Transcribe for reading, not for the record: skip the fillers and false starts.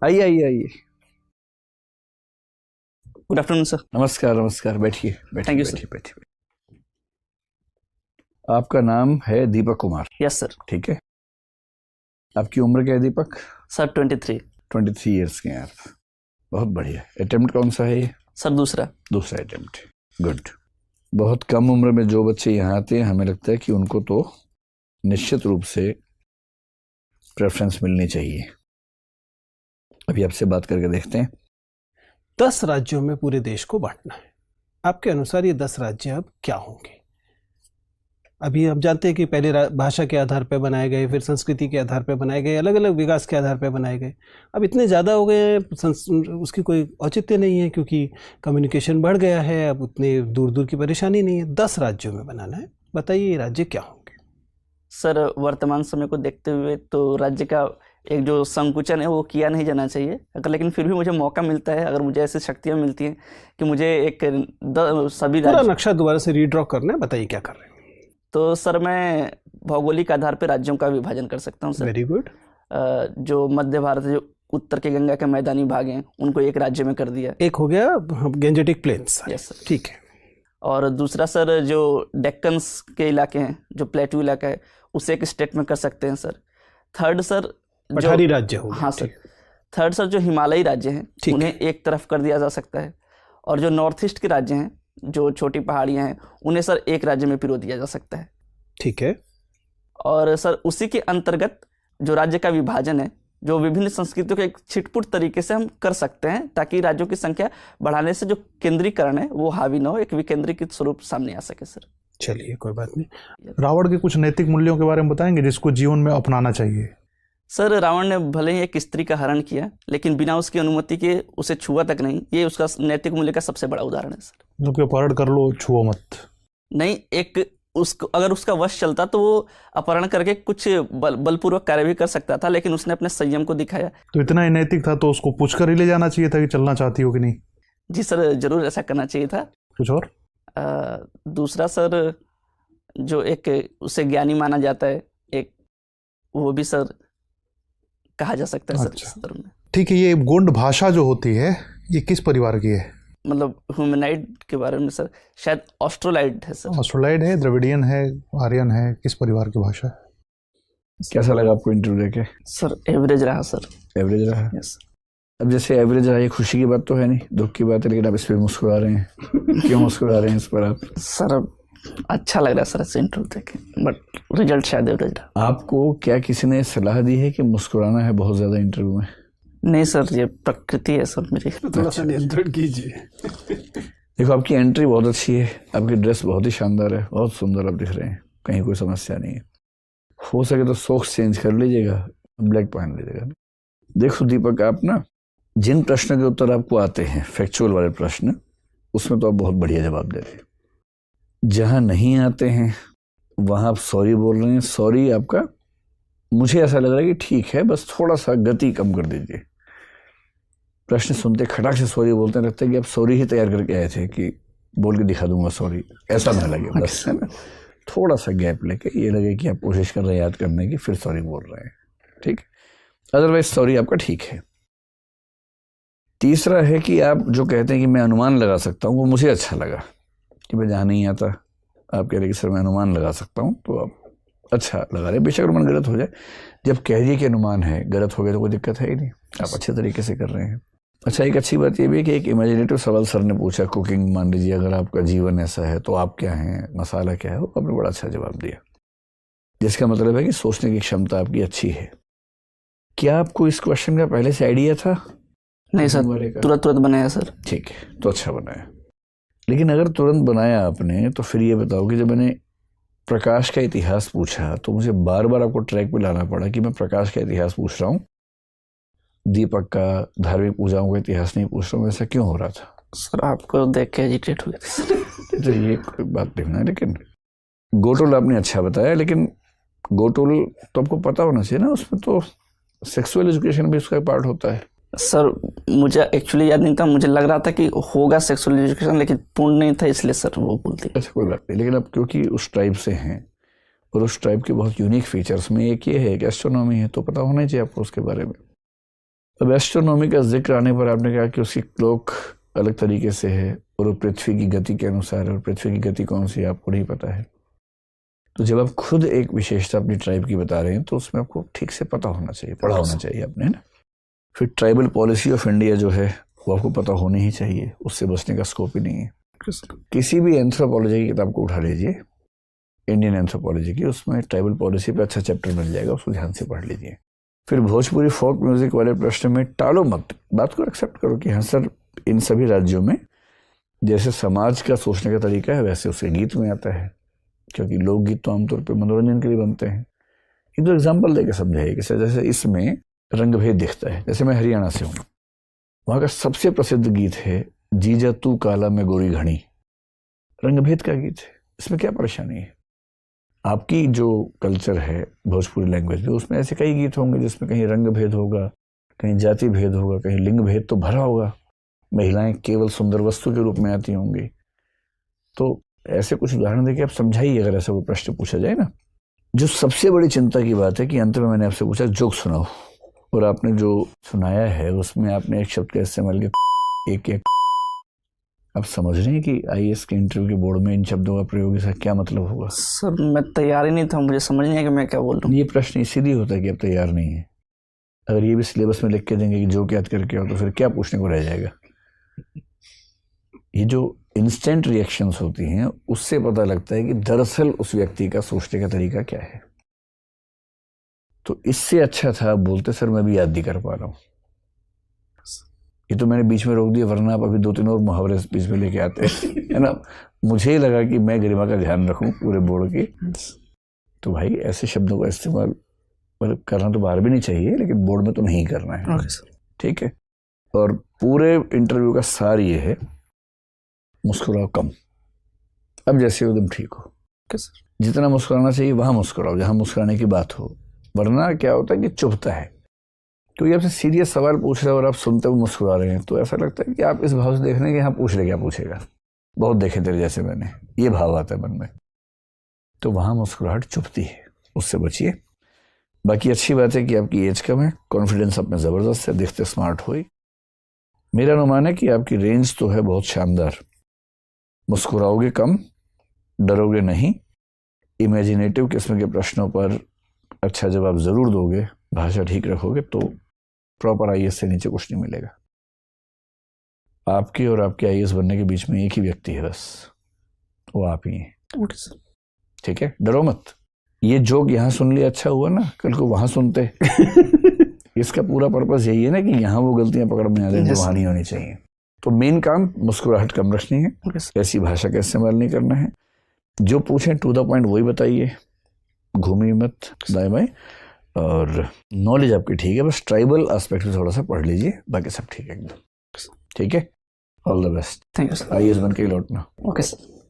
आइए आइए आइए। Good afternoon sir. नमस्कार नमस्कार, बैठिए बैठिए Thank you, बैठिए बैठिए। आपका नाम है दीपक कुमार? Yes sir. ठीक है। आपकी उम्र क्या है दीपक? सर 23। 23 ईयर्स के हैं आप। बहुत बढ़िया। अटेम्प्ट कौन सा है ये? सर दूसरा अटेम्प्ट। गुड। बहुत कम उम्र में जो बच्चे यहाँ आते हैं, हमें लगता है कि उनको तो निश्चित रूप से प्रेफरेंस मिलनी चाहिए। अभी आपसे बात करके देखते हैं। 10 राज्यों में पूरे देश को बांटना है। आपके अनुसार ये 10 राज्य अब क्या होंगे? अभी हम जानते हैं कि पहले भाषा के आधार पर बनाए गए, फिर संस्कृति के आधार पर बनाए गए, अलग अलग विकास के आधार पर बनाए गए। अब इतने ज़्यादा हो गए हैं, उसकी कोई औचित्य नहीं है क्योंकि कम्युनिकेशन बढ़ गया है। अब उतने दूर दूर की परेशानी नहीं है। 10 राज्यों में बनाना है। बताइए ये राज्य क्या होंगे? सर वर्तमान समय को देखते हुए तो राज्य का एक जो संकुचन है वो किया नहीं जाना चाहिए। अगर लेकिन फिर भी मुझे मौका मिलता है, अगर मुझे ऐसी शक्तियाँ मिलती हैं कि मुझे सभी पूरा राज्य नक्शा दोबारा से रीड्रॉ करना है। बताइए क्या कर रहे हैं? तो सर मैं भौगोलिक आधार पर राज्यों का विभाजन कर सकता हूँ सर। Very good. जो मध्य भारत, जो उत्तर के गंगा के मैदानी भाग हैं, उनको एक राज्य में कर दिया। एक हो गया गेंजेटिक प्लेन्स। Yes sir. ठीक है। और दूसरा सर जो डेक्कन्स के इलाके हैं, जो प्लेट्यू इलाका है, उसे एक स्टेट में कर सकते हैं सर। थर्ड सर पठारी राज्य हो गया। हाँ सर। थर्ड सर जो हिमालयी राज्य हैं उन्हें एक तरफ कर दिया जा सकता है। और जो नॉर्थ ईस्ट के राज्य हैं, जो छोटी पहाड़ियाँ हैं, उन्हें सर एक राज्य में पिरो दिया जा सकता है। ठीक है। और सर उसी के अंतर्गत जो राज्य का विभाजन है, जो विभिन्न संस्कृतियों के एक छिटपुट तरीके से हम कर सकते हैं, ताकि राज्यों की संख्या बढ़ाने से जो केंद्रीकरण है वो हावी न हो, एक विकेंद्रीकृत स्वरूप सामने आ सके सर। चलिए कोई बात नहीं। रावण के कुछ नैतिक मूल्यों के बारे में बताएंगे जिसको जीवन में अपनाना चाहिए? सर रावण ने भले ही एक स्त्री का हरण किया, लेकिन बिना उसकी अनुमति के उसे छुआ तक नहीं। ये उसका नैतिक मूल्य का सबसे बड़ा उदाहरण है सर। जो कि अपहरण कर लो, छुओ मत। नहीं, एक उसको अगर उसका वश चलता तो वो अपहरण करके कुछ बलपूर्वक कार्य भी कर सकता था, लेकिन उसने अपने संयम को दिखाया। तो इतना ही नैतिक था तो उसको पूछकर ही ले जाना चाहिए था कि चलना चाहती हो कि नहीं? जी सर, जरूर ऐसा करना चाहिए था। कुछ और? दूसरा सर, जो एक उसे ज्ञानी माना जाता है, एक वो भी सर कहा जा सकता है अच्छा। सर इस तरह में। ठीक है। ये गोंड भाषा जो होती है ये किस परिवार की है? मतलब ह्यूमनाइड के बारे में सर, शायद ऑस्ट्रोलाइड है सर। ऑस्ट्रोलाइड है, द्रविडियन है, आर्यन है, किस परिवार की भाषा है? कैसा लगा आपको इंटरव्यू देके? सर एवरेज रहा सर। एवरेज रहा? यस। अब जैसे एवरेज रहा, ये खुशी की बात तो है नहीं, दुख की बात है, लेकिन आप इस पर मुस्कुरा रहे हैं। क्यों मुस्कुरा रहे हैं इस पर आप? सर अच्छा लग रहा है सर ऐसे इंटरव्यू देखे, बट रिजल्ट शायद एवरेज रहा। आपको क्या किसी ने सलाह दी है कि मुस्कुराना है बहुत ज़्यादा इंटरव्यू में? नहीं सर, ये प्रकृति है सर मेरी। थोड़ा सा नियंत्रण कीजिए। देखो, आपकी एंट्री बहुत अच्छी है, आपकी ड्रेस बहुत ही शानदार है, बहुत सुंदर आप दिख रहे हैं, कहीं कोई समस्या नहीं है। हो सके तो सॉक्स चेंज कर लीजिएगा, ब्लैक पहन लीजिएगा। देखो दीपक, आप ना जिन प्रश्न के उत्तर आपको आते हैं, फैक्चुअल वाले प्रश्न, उसमें तो आप बहुत बढ़िया जवाब दे रहे हैं। जहाँ नहीं आते हैं वहाँ आप सॉरी बोल रहे हैं। सॉरी आपका, मुझे ऐसा लग रहा है कि ठीक है, बस थोड़ा सा गति कम कर दीजिए। प्रश्न सुनते खटाक से सॉरी बोलते हैं, लगता है कि आप सॉरी ही तैयार करके आए थे कि बोल के दिखा दूंगा सॉरी, ऐसा ना लगे। बस है ना, थोड़ा सा गैप लेके ये लगे कि आप कोशिश कर रहे हैं याद करने की, फिर सॉरी बोल रहे हैं। ठीक, अदरवाइज सॉरी आपका ठीक है। तीसरा है कि आप जो कहते हैं कि मैं अनुमान लगा सकता हूँ, वो मुझे अच्छा लगा कि मैं जहाँ नहीं आता आप कह रहे कि सर मैं अनुमान लगा सकता हूँ, तो आप अच्छा लगा रहे। बेशक अनुमान गलत हो जाए, जब कह दिए कि अनुमान है, गलत हो गया तो कोई दिक्कत है ही नहीं, आप अच्छे तरीके से कर रहे हैं। अच्छा, एक अच्छी बात ये भी है कि एक इमेजिनेटिव सवाल सर ने पूछा, कुकिंग, मान लीजिए अगर आपका जीवन ऐसा है तो आप क्या हैं, मसाला क्या है, वो आपने बड़ा अच्छा जवाब दिया, जिसका मतलब है कि सोचने की क्षमता आपकी अच्छी है। क्या आपको इस क्वेश्चन का पहले से आइडिया था? नहीं सर, तुरंत बनाया सर। ठीक है, तो अच्छा बनाया। लेकिन अगर तुरंत बनाया आपने, तो फिर ये बताओ कि जब मैंने प्रकाश का इतिहास पूछा तो मुझे बार बार आपको ट्रैक पे लाना पड़ा कि मैं प्रकाश का इतिहास पूछ रहा हूँ, दीपक का धार्मिक पूजाओं का इतिहास नहीं पूछ रहा हूँ। ऐसा क्यों हो रहा था? सर आपको देख के एजिटेट हो गया। तो ये कोई बात नहीं है, लेकिन गोटोल आपने अच्छा बताया, लेकिन गोटोल तो आपको पता होना चाहिए ना, उसमें तो सेक्सुअल एजुकेशन भी उसका पार्ट होता है। सर मुझे एक्चुअली याद नहीं था, मुझे लग रहा था कि होगा सेक्सुअल एजुकेशन, लेकिन पूर्ण नहीं था, इसलिए सर वो बोलती। अच्छा, कोई बात नहीं, लेकिन अब क्योंकि उस ट्राइब से हैं और उस ट्राइब के बहुत यूनिक फीचर्स में एक ये है कि एस्ट्रोनॉमी है, तो पता होना चाहिए आपको उसके बारे में। अब एस्ट्रोनॉमी का जिक्र आने पर आपने कहा कि उसकी क्लॉक अलग तरीके से है और वो पृथ्वी की गति के अनुसार है, और पृथ्वी की गति कौन सी है आपको नहीं पता है। तो जब आप खुद एक विशेषता अपनी ट्राइब की बता रहे हैं तो उसमें आपको ठीक से पता होना चाहिए, पढ़ा होना चाहिए आपने, है ना। फिर ट्राइबल पॉलिसी ऑफ इंडिया जो है वो आपको पता होनी ही चाहिए, उससे बचने का स्कोप ही नहीं है। किसी भी एंथ्रोपोलॉजी की किताब को उठा लीजिए, इंडियन एंथ्रोपोलॉजी की, उसमें ट्राइबल पॉलिसी पे अच्छा चैप्टर मिल जाएगा, उसको ध्यान से पढ़ लीजिए। फिर भोजपुरी फोक म्यूजिक वाले प्रश्न में टालो मत, बात को एक्सेप्ट करो कि हाँ सर, इन सभी राज्यों में जैसे समाज का सोचने का तरीका है वैसे उसके गीत में आता है, क्योंकि लोकगीत तो आमतौर पर मनोरंजन के लिए बनते हैं। ये तो एग्जाम्पल देकर समझाइए कि सर जैसे इसमें रंगभेद दिखता है। जैसे मैं हरियाणा से हूँ, वहाँ का सबसे प्रसिद्ध गीत है जीजा तू काला में गोरी घड़ी, रंगभेद का गीत है। इसमें क्या परेशानी है? आपकी जो कल्चर है भोजपुरी लैंग्वेज में, उसमें ऐसे कई गीत होंगे जिसमें कहीं रंग भेद होगा, कहीं जाति भेद होगा, कहीं लिंग भेद तो भरा होगा, महिलाएं केवल सुंदर वस्तु के रूप में आती होंगी। तो ऐसे कुछ उदाहरण देके आप समझाइए अगर ऐसा कोई प्रश्न पूछा जाए ना। जो सबसे बड़ी चिंता की बात है कि अंत में मैंने आपसे पूछा जोक सुनाओ, और आपने जो सुनाया है उसमें आपने एक शब्द का इस्तेमाल किया, एक। आप समझ रहे हैं कि आईएएस के इंटरव्यू के बोर्ड में इन शब्दों का प्रयोग इसका क्या मतलब होगा? सर मैं तैयार ही नहीं था, मुझे समझ नहीं आया कि मैं क्या बोल रहा हूँ। ये प्रश्न इसीलिए होता है कि आप तैयार नहीं है। अगर ये भी सिलेबस में लिख के देंगे कि जो याद करके आओ, तो फिर क्या पूछने को रह जाएगा? ये जो इंस्टेंट रिएक्शंस होती हैं उससे पता लगता है कि दरअसल उस व्यक्ति का सोचने का तरीका क्या है। तो इससे अच्छा था बोलते सर मैं भी याद नहीं कर पा रहा हूँ। ये तो मैंने बीच में रोक दिया, वरना आप अभी 2-3 और मुहावरे बीच में लेके आते है ना। मुझे लगा कि मैं गरिमा का ध्यान रखूं पूरे बोर्ड की। तो भाई ऐसे शब्दों का इस्तेमाल मतलब करना तो बाहर भी नहीं चाहिए, लेकिन बोर्ड में तो नहीं करना है। ठीक है। और पूरे इंटरव्यू का सार ये है, मुस्कुराओ कम। अब जैसे एकदम ठीक हो, जितना मुस्कुराना चाहिए वहां मुस्कुराओ, जहां मुस्कुराने की बात हो। वरना क्या होता है कि चुभता है। तो ये आपसे सीरियस सवाल पूछ रहे हैं और आप सुनते हुए मुस्कुरा रहे हैं, तो ऐसा लगता है कि आप इस भाव से देख रहे हैं कि हाँ पूछ ले, क्या पूछेगा, बहुत देखे तेरे जैसे मैंने, ये भाव आता है मन में। तो वहां मुस्कुराहट चुभती है, उससे बचिए। बाकी अच्छी बात है कि आपकी एज कम है, कॉन्फिडेंस आप में ज़बरदस्त है, दिखते स्मार्ट हो। मेरा अनुमान है कि आपकी रेंज तो है बहुत शानदार। मुस्कुराओगे कम, डरोगे नहीं, इमेजिनेटिव किस्म के प्रश्नों पर अच्छा जवाब ज़रूर दोगे, भाषा ठीक रखोगे, तो प्रॉपर आईएएस से नीचे कुछ नहीं मिलेगा। आपके और आपके आईएएस बनने के बीच में एक ही व्यक्ति है बस, वो आप ही हैं। ठीक है, डरो मत। ये जोक यहाँ सुन लिया अच्छा हुआ ना, कल को वहां सुनते इसका पूरा पर्पस यही है ना कि यहाँ वो गलतियां पकड़ में आ जाए जो वहां नहीं होनी चाहिए। तो मेन काम मुस्कुराहट कम रखनी है, ऐसी भाषा का इस्तेमाल नहीं करना है। जो पूछें टू द पॉइंट वही बताइए, घूमिए मत दाएं बाएं। और नॉलेज आपकी ठीक है, बस ट्राइबल एस्पेक्ट में थोड़ा सा पढ़ लीजिए, बाकी सब ठीक है एकदम। ठीक है, all the best. Thank you sir. IAS बन के ही लौटना। Okay sir.